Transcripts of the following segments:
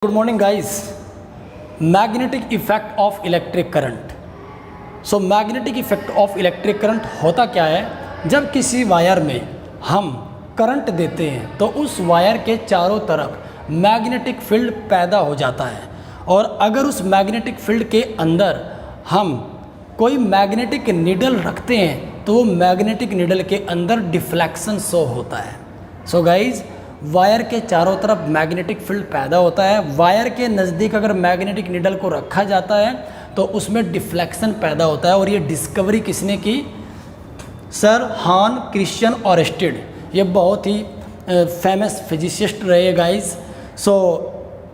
Good morning guys. Magnetic effect of electric current. So magnetic effect of electric current होता क्या है, जब किसी वायर में हम करंट देते हैं तो उस वायर के चारों तरफ मैग्नेटिक फील्ड पैदा हो जाता है, और अगर उस मैग्नेटिक फील्ड के अंदर हम कोई मैग्नेटिक निडल रखते हैं तो वो मैग्नेटिक निडल के अंदर डिफ्लेक्शन शो होता है। सो गाइज, वायर के चारों तरफ मैग्नेटिक फील्ड पैदा होता है। वायर के नज़दीक अगर मैग्नेटिक निडल को रखा जाता है तो उसमें डिफ्लेक्शन पैदा होता है, और ये डिस्कवरी किसने की? सर हान क्रिश्चियन ऑरेस्टेड। ये बहुत ही फेमस फिजिसिस्ट रहे गाइस। सो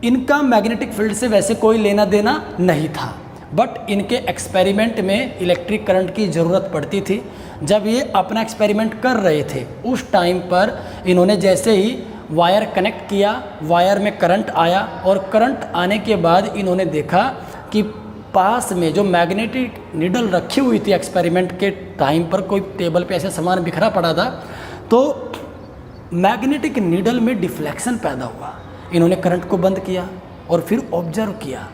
इनका मैग्नेटिक फील्ड से वैसे कोई लेना देना नहीं था, बट इनके एक्सपेरिमेंट में इलेक्ट्रिक करंट की ज़रूरत पड़ती थी। जब ये अपना एक्सपेरिमेंट कर रहे थे उस टाइम पर इन्होंने जैसे ही वायर कनेक्ट किया, वायर में करंट आया, और करंट आने के बाद इन्होंने देखा कि पास में जो मैग्नेटिक निडल रखी हुई थी एक्सपेरिमेंट के टाइम पर, कोई टेबल पे ऐसे सामान बिखरा पड़ा था, तो मैग्नेटिक निडल में डिफ्लेक्शन पैदा हुआ। इन्होंने करंट को बंद किया और फिर ऑब्जर्व किया,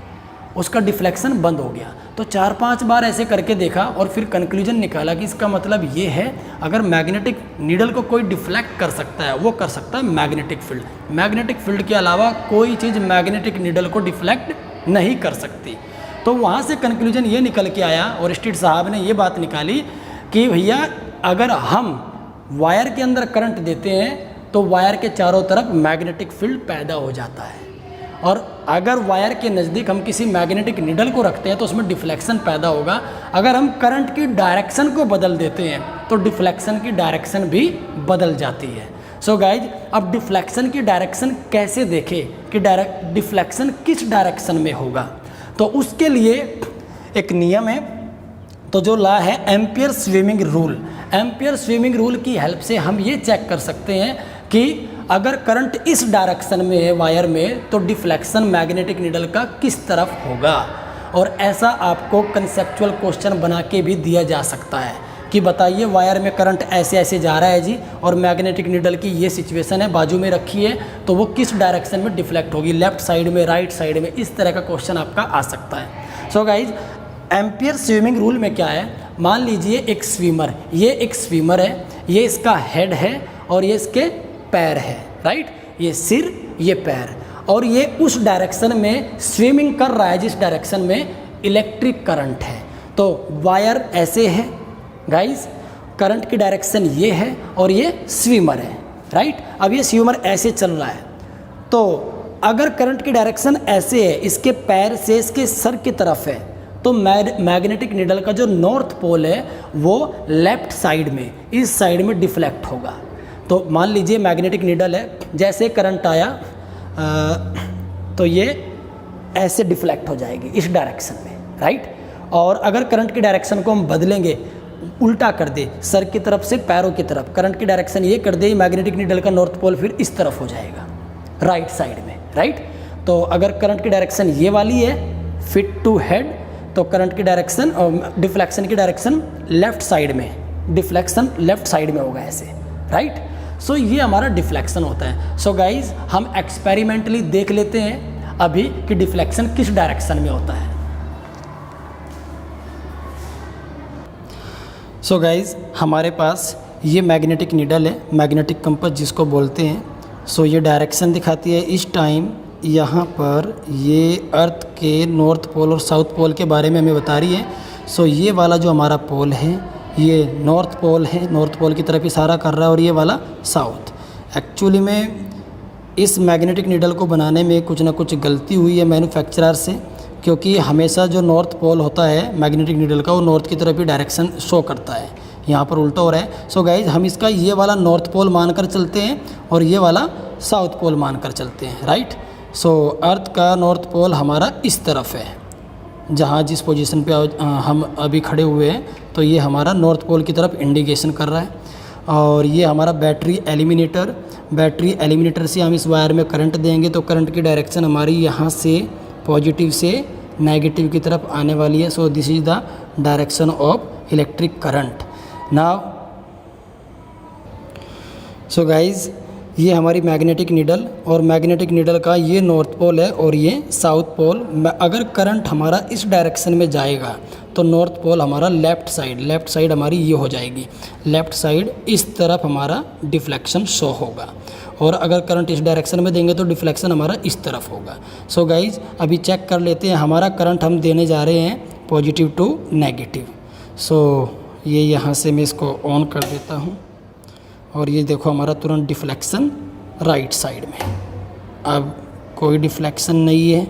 उसका डिफ्लेक्शन बंद हो गया। तो 4-5 बार ऐसे करके देखा और फिर कंक्लूजन निकाला कि इसका मतलब ये है, अगर मैग्नेटिक नीडल को कोई डिफ्लेक्ट कर सकता है, वो कर सकता है मैग्नेटिक फील्ड। मैग्नेटिक फील्ड के अलावा कोई चीज़ मैग्नेटिक नीडल को डिफ्लेक्ट नहीं कर सकती। तो वहाँ से कंक्लूजन ये निकल के आया, और स्टीड साहब ने ये बात निकाली कि भैया अगर हम वायर के अंदर करंट देते हैं तो वायर के चारों तरफ मैग्नेटिक फील्ड पैदा हो जाता है, और अगर वायर के नज़दीक हम किसी मैग्नेटिक निडल को रखते हैं तो उसमें डिफ्लेक्शन पैदा होगा। अगर हम करंट की डायरेक्शन को बदल देते हैं तो डिफ्लेक्शन की डायरेक्शन भी बदल जाती है। सो गाइज, अब डिफ्लेक्शन की डायरेक्शन कैसे देखें कि डिफ्लेक्शन किस डायरेक्शन में होगा, तो उसके लिए एक नियम है। तो जो लॉ है ampere swimming rule. Ampere swimming rule की हेल्प से हम ये चेक कर सकते हैं कि अगर करंट इस डायरेक्शन में है वायर में, तो डिफ्लेक्शन मैग्नेटिक निडल का किस तरफ होगा। और ऐसा आपको कंसेप्चुअल क्वेश्चन बना के भी दिया जा सकता है कि बताइए वायर में करंट ऐसे ऐसे जा रहा है जी, और मैग्नेटिक निडल की ये सिचुएशन है, बाजू में रखी है, तो वो किस डायरेक्शन में डिफ्लेक्ट होगी, लेफ्ट साइड में, राइट साइड में। इस तरह का क्वेश्चन आपका आ सकता है। So guys, ampere swimming rule में क्या है, मान लीजिए एक स्विमर, ये एक स्विमर है, ये इसका हेड है और ये इसके पैर है, राइट, ये सिर, ये पैर, और ये उस डायरेक्शन में स्विमिंग कर रहा है जिस डायरेक्शन में इलेक्ट्रिक करंट है। तो वायर ऐसे है गाइस, करंट की डायरेक्शन ये है और ये स्विमर है, राइट। अब ये स्विमर ऐसे चल रहा है, तो अगर करंट की डायरेक्शन ऐसे है, इसके पैर से इसके सर की तरफ है, तो मैग्नेटिक निडल का जो नॉर्थ पोल है वो लेफ्ट साइड में, इस साइड में डिफ्लेक्ट होगा। तो मान लीजिए मैग्नेटिक निडल है, जैसे करंट आया तो ये ऐसे डिफ्लेक्ट हो जाएगी इस डायरेक्शन में, राइट। और अगर करंट की डायरेक्शन को हम बदलेंगे, उल्टा कर दे, सर की तरफ से पैरों की तरफ, करंट की डायरेक्शन ये कर दे, मैग्नेटिक निडल का नॉर्थ पोल फिर इस तरफ हो जाएगा, राइट साइड में, राइट। तो अगर करंट की डायरेक्शन ये वाली है, फिट टू हेड, तो करंट की डायरेक्शन और डिफ्लेक्शन की डायरेक्शन लेफ्ट साइड में, डिफ्लेक्शन लेफ्ट साइड में होगा ऐसे, राइट। सो ये हमारा डिफ्लेक्शन होता है। सो गाइज, हम एक्सपेरिमेंटली देख लेते हैं अभी कि डिफ्लेक्शन किस डायरेक्शन में होता है। सो गाइज, हमारे पास ये मैग्नेटिक निडल है, मैग्नेटिक कंपास जिसको बोलते हैं। सो ये डायरेक्शन दिखाती है। इस टाइम यहाँ पर ये अर्थ के नॉर्थ पोल और साउथ पोल के बारे में हमें बता रही है। सो ये वाला जो हमारा पोल है ये नॉर्थ पोल है, नॉर्थ पोल की तरफ इशारा कर रहा है, और ये वाला साउथ। एक्चुअली में इस मैग्नेटिक निडल को बनाने में कुछ ना कुछ गलती हुई है मैन्युफैक्चरर से, क्योंकि हमेशा जो नॉर्थ पोल होता है मैग्नेटिक निडल का, वो नॉर्थ की तरफ ही डायरेक्शन शो करता है। यहाँ पर उल्टा हो रहा है। सो गाइज, हम इसका ये वाला नॉर्थ पोल मानकर चलते हैं और ये वाला साउथ पोल मानकर चलते हैं, राइट। सो अर्थ का नॉर्थ पोल हमारा इस तरफ है, जहाँ जिस पोजीशन पे हम अभी खड़े हुए हैं, तो ये हमारा नॉर्थ पोल की तरफ इंडिकेशन कर रहा है। और ये हमारा बैटरी एलिमिनेटर, बैटरी एलिमिनेटर से हम इस वायर में करंट देंगे तो करंट की डायरेक्शन हमारी यहाँ से पॉजिटिव से नेगेटिव की तरफ आने वाली है। So this is the direction of electric current. Now so guys, ये हमारी मैग्नेटिक नीडल, और मैग्नेटिक नीडल का ये नॉर्थ पोल है और ये साउथ पोल। अगर करंट हमारा इस डायरेक्शन में जाएगा तो नॉर्थ पोल हमारा लेफ़्ट साइड हमारी ये हो जाएगी, लेफ़्ट साइड इस तरफ हमारा डिफ्लेक्शन शो होगा। और अगर करंट इस डायरेक्शन में देंगे तो डिफ्लेक्शन हमारा इस तरफ होगा। सो गाइज अभी चेक कर लेते हैं, हमारा करंट हम देने जा रहे हैं पॉजिटिव टू नेगेटिव। सो ये यहाँ से मैं इसको ऑन कर देता हूँ और ये देखो हमारा तुरंत डिफ्लेक्शन राइट साइड में, अब कोई डिफ्लेक्शन नहीं है,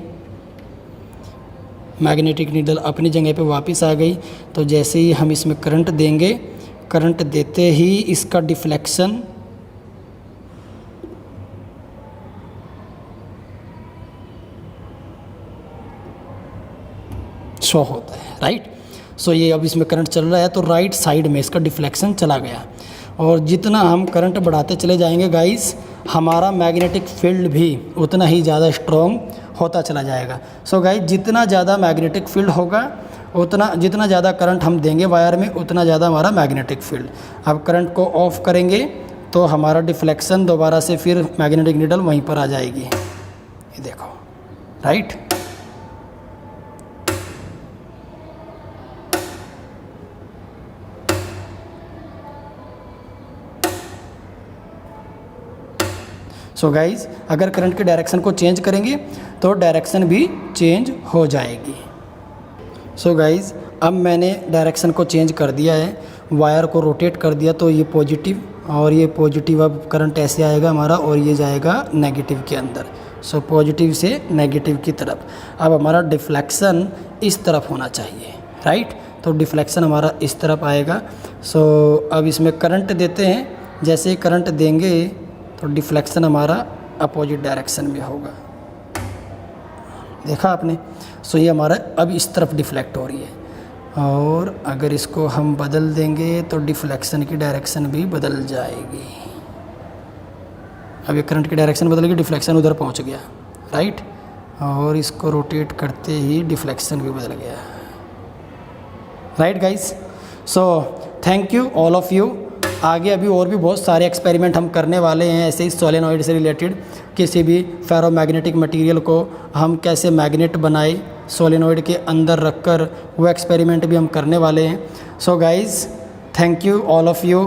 मैग्नेटिक नीडल अपनी जगह पे वापस आ गई। तो जैसे ही हम इसमें करंट देंगे, करंट देते ही इसका डिफ्लेक्शन शो होता है, राइट। सो ये अब इसमें करंट चल रहा है तो राइट साइड में इसका डिफ्लेक्शन चला गया। और जितना हम करंट बढ़ाते चले जाएंगे गाइस, हमारा मैग्नेटिक फील्ड भी उतना ही ज़्यादा स्ट्रॉन्ग होता चला जाएगा। सो गाइस जितना ज़्यादा मैग्नेटिक फील्ड होगा जितना ज़्यादा करंट हम देंगे वायर में, उतना ज़्यादा हमारा मैग्नेटिक फील्ड। अब करंट को ऑफ करेंगे तो हमारा डिफ्लेक्शन दोबारा से फिर मैग्नेटिक नीडल वहीं पर आ जाएगी, ये देखो, राइट। सो गाइज़ अगर करंट के डायरेक्शन को चेंज करेंगे तो डायरेक्शन भी चेंज हो जाएगी। सो गाइज़ अब मैंने डायरेक्शन को चेंज कर दिया है, वायर को रोटेट कर दिया, तो ये पॉजिटिव और ये पॉजिटिव, अब करंट ऐसे आएगा हमारा और ये जाएगा नेगेटिव के अंदर। सो पॉजिटिव से नेगेटिव की तरफ। अब हमारा डिफ्लेक्शन इस तरफ होना चाहिए, राइट। तो डिफ्लेक्शन हमारा इस तरफ आएगा। सो अब इसमें करंट देते हैं, जैसे ही करंट देंगे तो डिफ्लेक्शन हमारा अपोजिट डायरेक्शन में होगा, देखा आपने। सो ये हमारा अब इस तरफ डिफ्लेक्ट हो रही है, और अगर इसको हम बदल देंगे तो डिफ्लेक्शन की डायरेक्शन भी बदल जाएगी। अब ये करंट की डायरेक्शन बदल गई, डिफ्लेक्शन उधर पहुंच गया, राइट। और इसको रोटेट करते ही डिफ्लेक्शन भी बदल गया, right guys. So thank you all of you. आगे अभी और भी बहुत सारे एक्सपेरिमेंट हम करने वाले हैं ऐसे ही सोलेनॉइड से रिलेटेड। किसी भी फेरोमैग्नेटिक मटेरियल को हम कैसे मैग्नेट बनाए सोलेनॉइड के अंदर रखकर, वो एक्सपेरिमेंट भी हम करने वाले हैं। So guys thank you all of you.